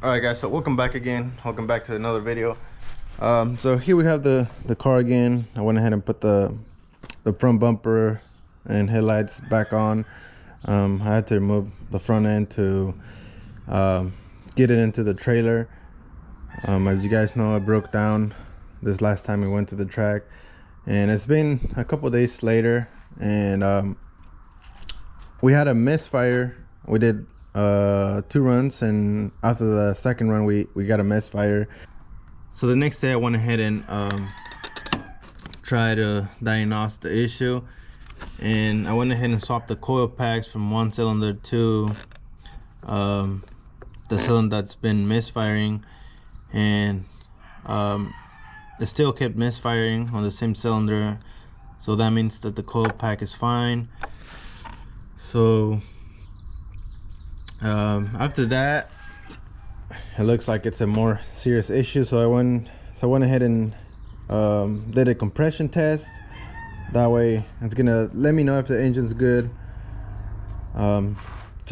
All right, guys, so welcome back again. Welcome back to another video. So here we have the car again. I went ahead and put the front bumper and headlights back on. I had to remove the front end to get it into the trailer. As you guys know, I broke down this last time we went to the track, and it's been a couple days later, and we had a misfire. We did 2 runs, and after the second run we got a misfire. So the next day I went ahead and tried to diagnose the issue, and I went ahead and swapped the coil packs from one cylinder to the cylinder that's been misfiring, and it still kept misfiring on the same cylinder, so that means that the coil pack is fine. So after that, it looks like it's a more serious issue, so I went ahead and did a compression test. That way it's gonna let me know if the engine's good. So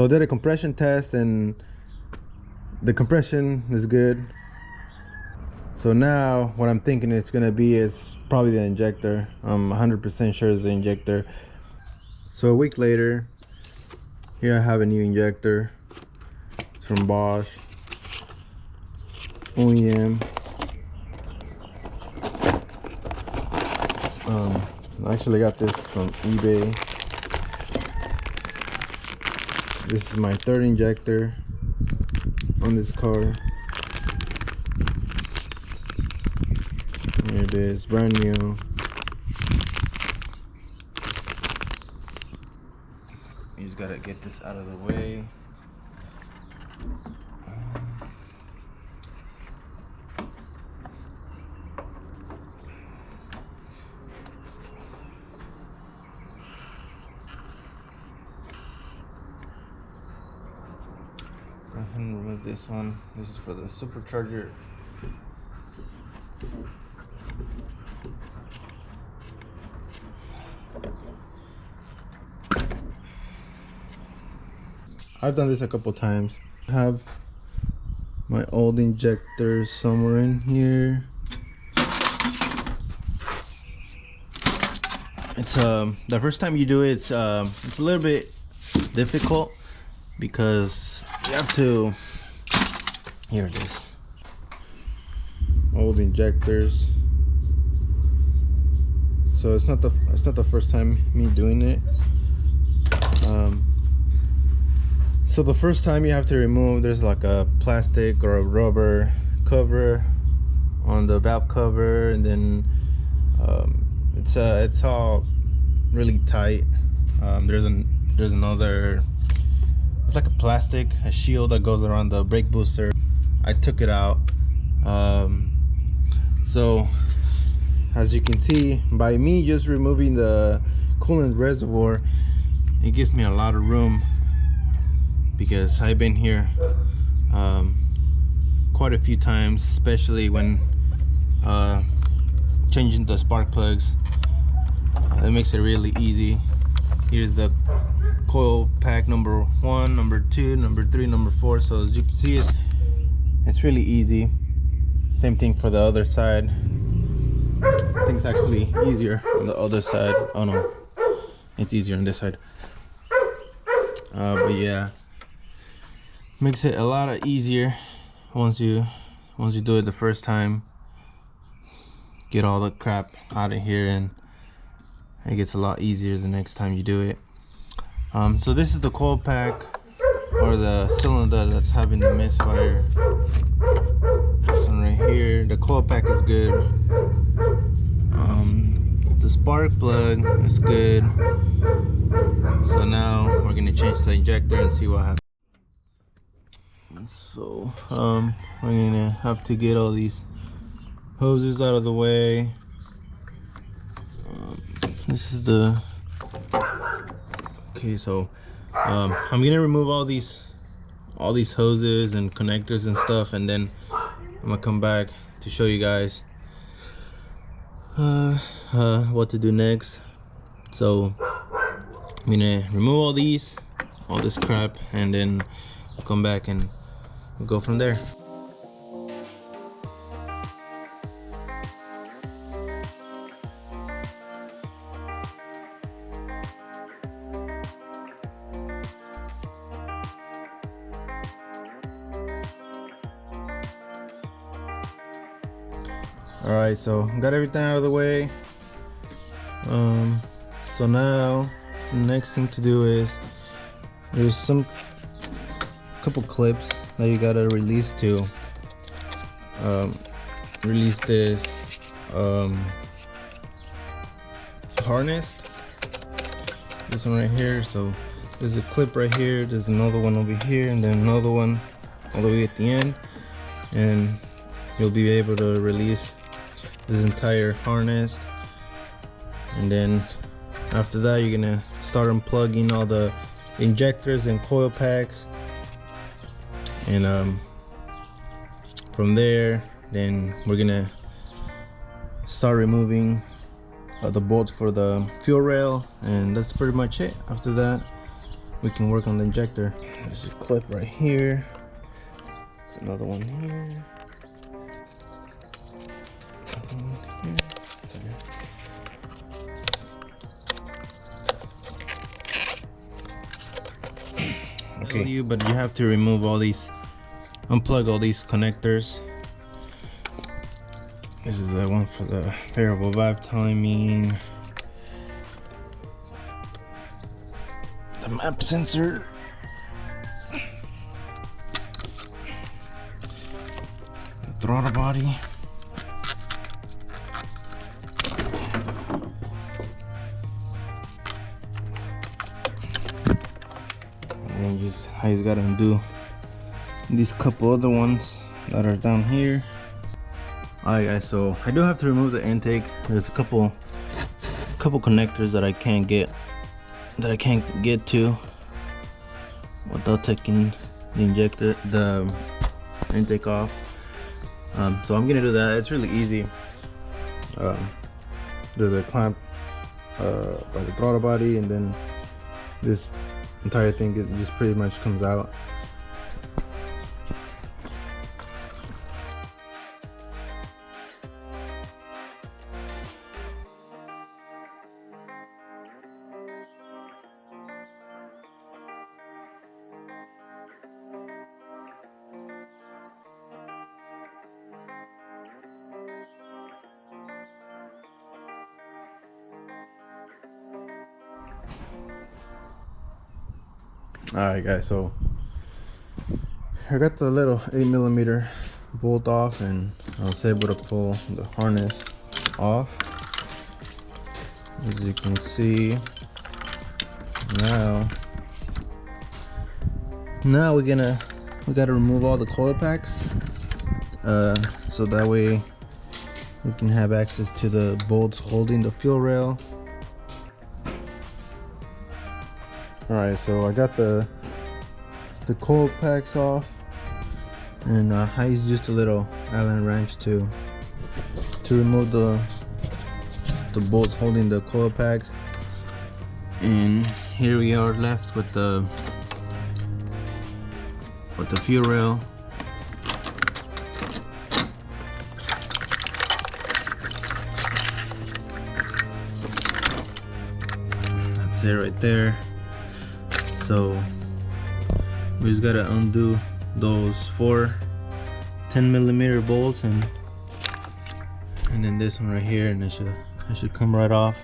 I did a compression test, and the compression is good. So now what I'm thinking it's gonna be is probably the injector. I'm 100% sure it's the injector. So a week later, here I have a new injector. It's from Bosch, OEM. I actually got this from eBay. This is my 3rd injector on this car. Here it is, brand new. You just gotta get this out of the way. Go ahead and remove this one. This is for the supercharger. I've done this a couple times. I have my old injectors somewhere in here. It's the first time you do it, it's a little bit difficult because you have to. Here it is. Old injectors. So it's not the first time me doing it. So the first time you have to remove, there's like a plastic or a rubber cover on the valve cover, and then it's all really tight. There's another, it's like a shield that goes around the brake booster. I took it out. So as you can see, by me just removing the coolant reservoir, it gives me a lot of room, because I've been here quite a few times, especially when changing the spark plugs. It makes it really easy. Here's the coil pack number 1, number 2, number 3, number 4. So as you can see, it's really easy. Same thing for the other side. I think it's actually easier on the other side. Oh no, it's easier on this side. But yeah, makes it a lot easier once you do it the first time. Get all the crap out of here, and it gets a lot easier the next time you do it. So this is the coil pack, or the cylinder that's having the misfire. This one right here. The coil pack is good. The spark plug is good. So now we're gonna change the injector and see what happens. So we're gonna have to get all these hoses out of the way. This is the okay. So I'm gonna remove all these hoses and connectors and stuff, and then I'm gonna come back to show you guys what to do next. So I'm gonna remove all this crap, and then come back and we'll go from there. All right, so got everything out of the way. So now the next thing to do is there's some couple clips that you gotta release to release this harness. This one right here. So there's a clip right here, there's another one over here, and then another one all the way at the end, and you'll be able to release this entire harness. And then after that, you're gonna start unplugging all the injectors and coil packs, and from there, then we're gonna start removing the bolts for the fuel rail, and that's pretty much it. After that, we can work on the injector. There's a clip right here. There's another one here. Okay, but you have to remove all these, unplug all these connectors. This is the one for the variable valve timing, the map sensor, the throttle body, and then just how you gotta undo these couple other ones that are down here. Alright guys, so I do have to remove the intake. There's a couple connectors that I can't get to without taking the intake off. So I'm gonna do that. It's really easy. There's a clamp by the throttle body, and then this entire thing just pretty much comes out. Alright guys, so I got the little 8mm bolt off, and I was able to pull the harness off. As you can see, now we gotta remove all the coil packs, so that way we can have access to the bolts holding the fuel rail. Alright, so I got the coil packs off, and I used just a little Allen wrench to remove the bolts holding the coil packs. And here we are left with the fuel rail. That's it right there. So we just gotta undo those 4 10mm bolts, and then this one right here, and it should come right off.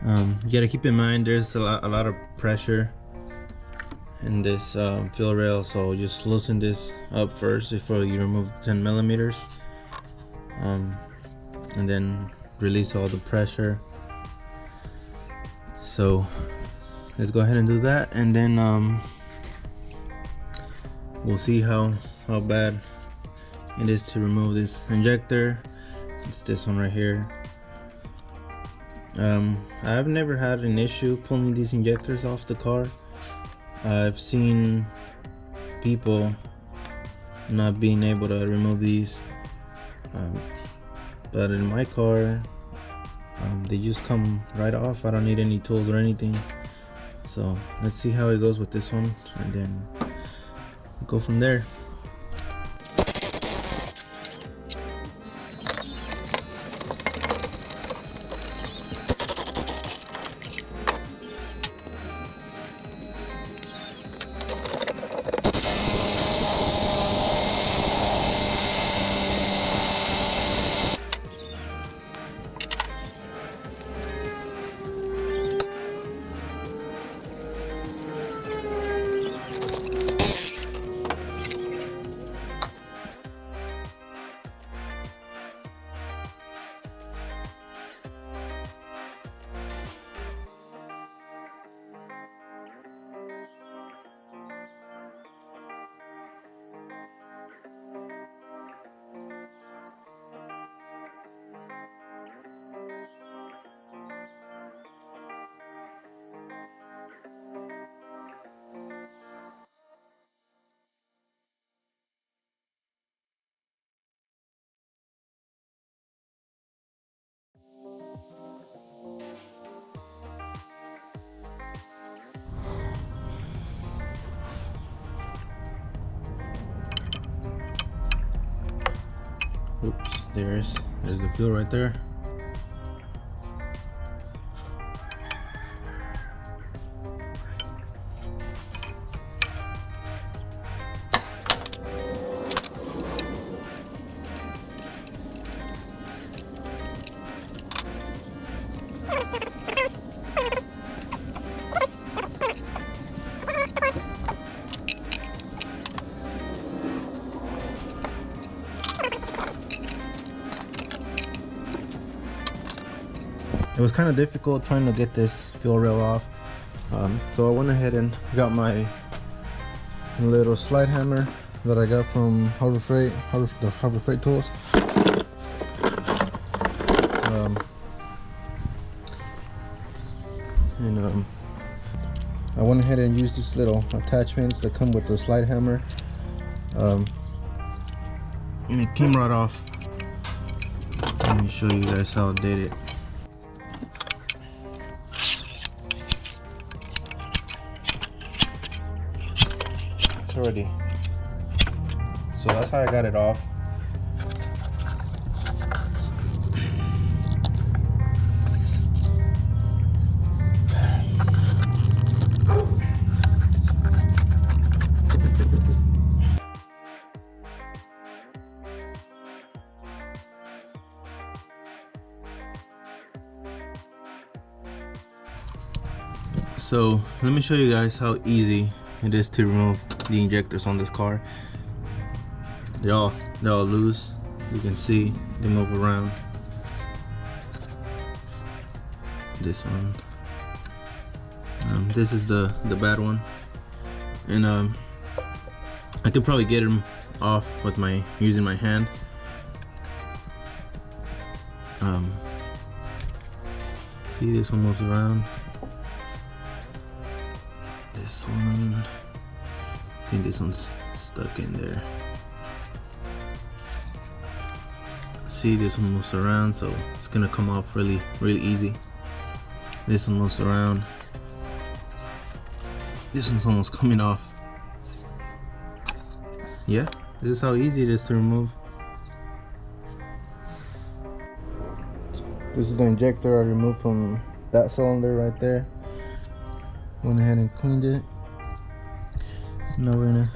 You gotta keep in mind there's a lot of pressure in this fuel rail, so just loosen this up first before you remove the 10mm, and then release all the pressure. So let's go ahead and do that, and then we'll see how bad it is to remove this injector. It's this one right here. I've never had an issue pulling these injectors off the car. I've seen people not being able to remove these, but in my car they just come right off. I don't need any tools or anything. So let's see how it goes with this one, and then we'll go from there. Oops, there's the fuel right there. It was kind of difficult trying to get this fuel rail off, so I went ahead and got my little slide hammer that I got from Harbor Freight tools. I went ahead and used these little attachments that come with the slide hammer, and it came right off. Let me show you guys how I did it. Already, so that's how I got it off. So let me show you guys how easy it is to remove the injectors on this car. They're all loose. You can see they move around. This one, this is the bad one, and I could probably get them off with using my hand. See, this one moves around. This one, I think this one's stuck in there. See, this one moves around, so it's gonna come off really easy. This one moves around. This one's almost coming off. Yeah, this is how easy it is to remove. This is the injector I removed from that cylinder right there. Went ahead and cleaned it. So now we're gonna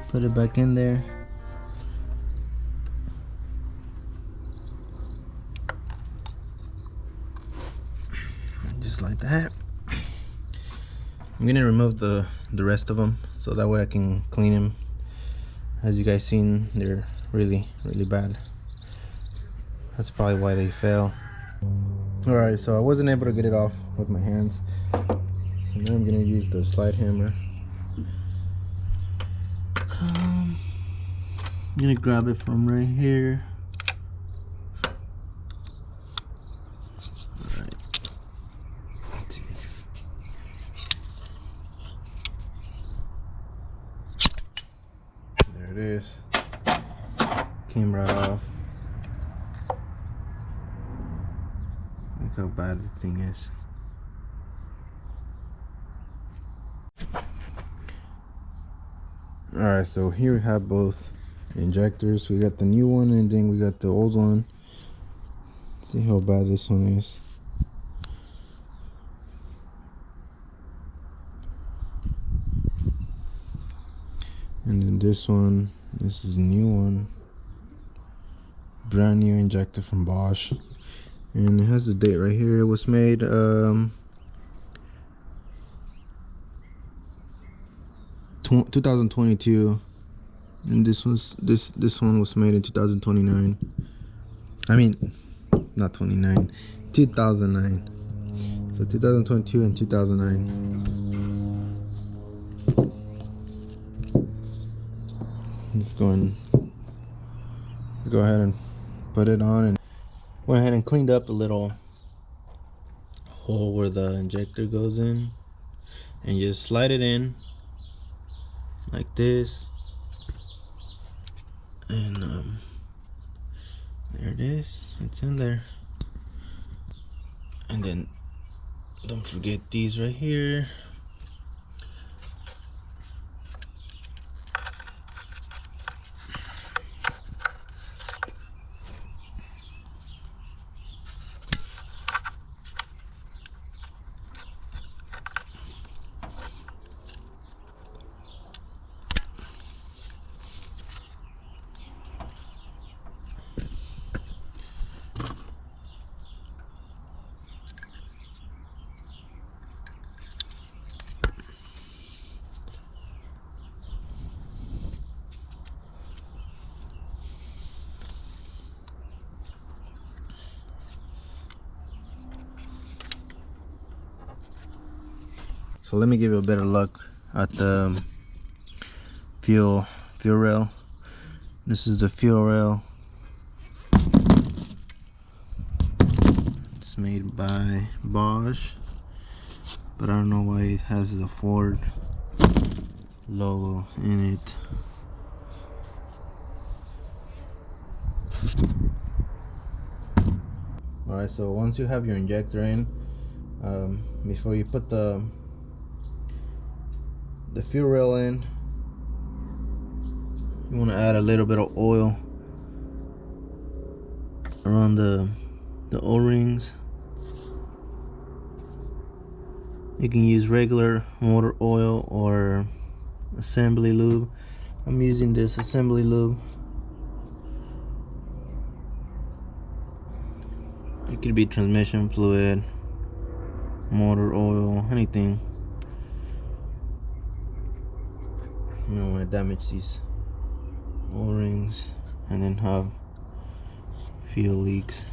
put it back in there. Just like that. I'm gonna remove the rest of them so that way I can clean them. As you guys seen, they're really bad. That's probably why they fail. Alright, so I wasn't able to get it off with my hands. So now I'm gonna use the slide hammer. I'm gonna grab it from right here. Alright. Let's see. There it is. Came right off. Look how bad the thing is. Alright, so here we have both injectors. We got the new one and then we got the old one. See how bad this one is. And then this one, this is a new one. Brand new injector from Bosch. And it has the date right here. It was made 2022, and this one was made in 2029. I mean, not 29, 2009. So 2022 and 2009. Let's go ahead and put it on, and went ahead and cleaned up the little hole where the injector goes in, and just slide it in like this, and there it is, it's in there. And then don't forget these right here. So let me give you a better look at the fuel rail. This is the fuel rail. It's made by Bosch, but I don't know why it has the Ford logo in it. Alright, so once you have your injector in, before you put the fuel rail in, you want to add a little bit of oil around the O-rings. You can use regular motor oil or assembly lube. I'm using this assembly lube. It could be transmission fluid, motor oil, anything. You don't want to damage these O-rings and then have fuel leaks.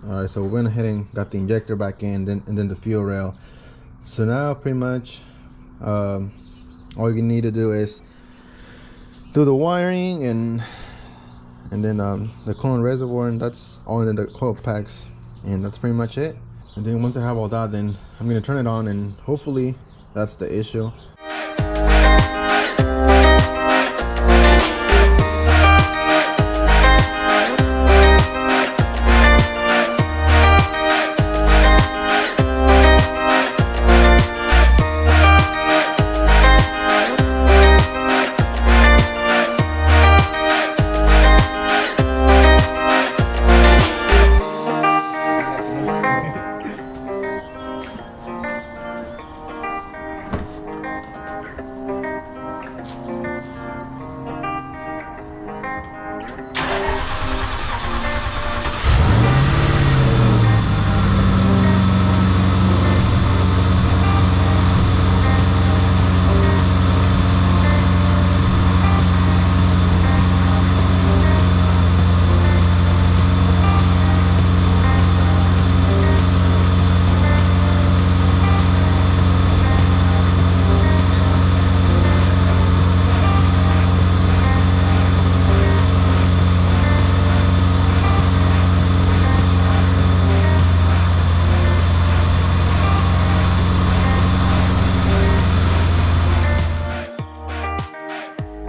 Alright, so we went ahead and got the injector back in, and then the fuel rail. So now pretty much all you need to do is do the wiring and then the coolant reservoir, and that's all in the coil packs, and that's pretty much it. And then once I have all that, then I'm gonna turn it on, and hopefully that's the issue.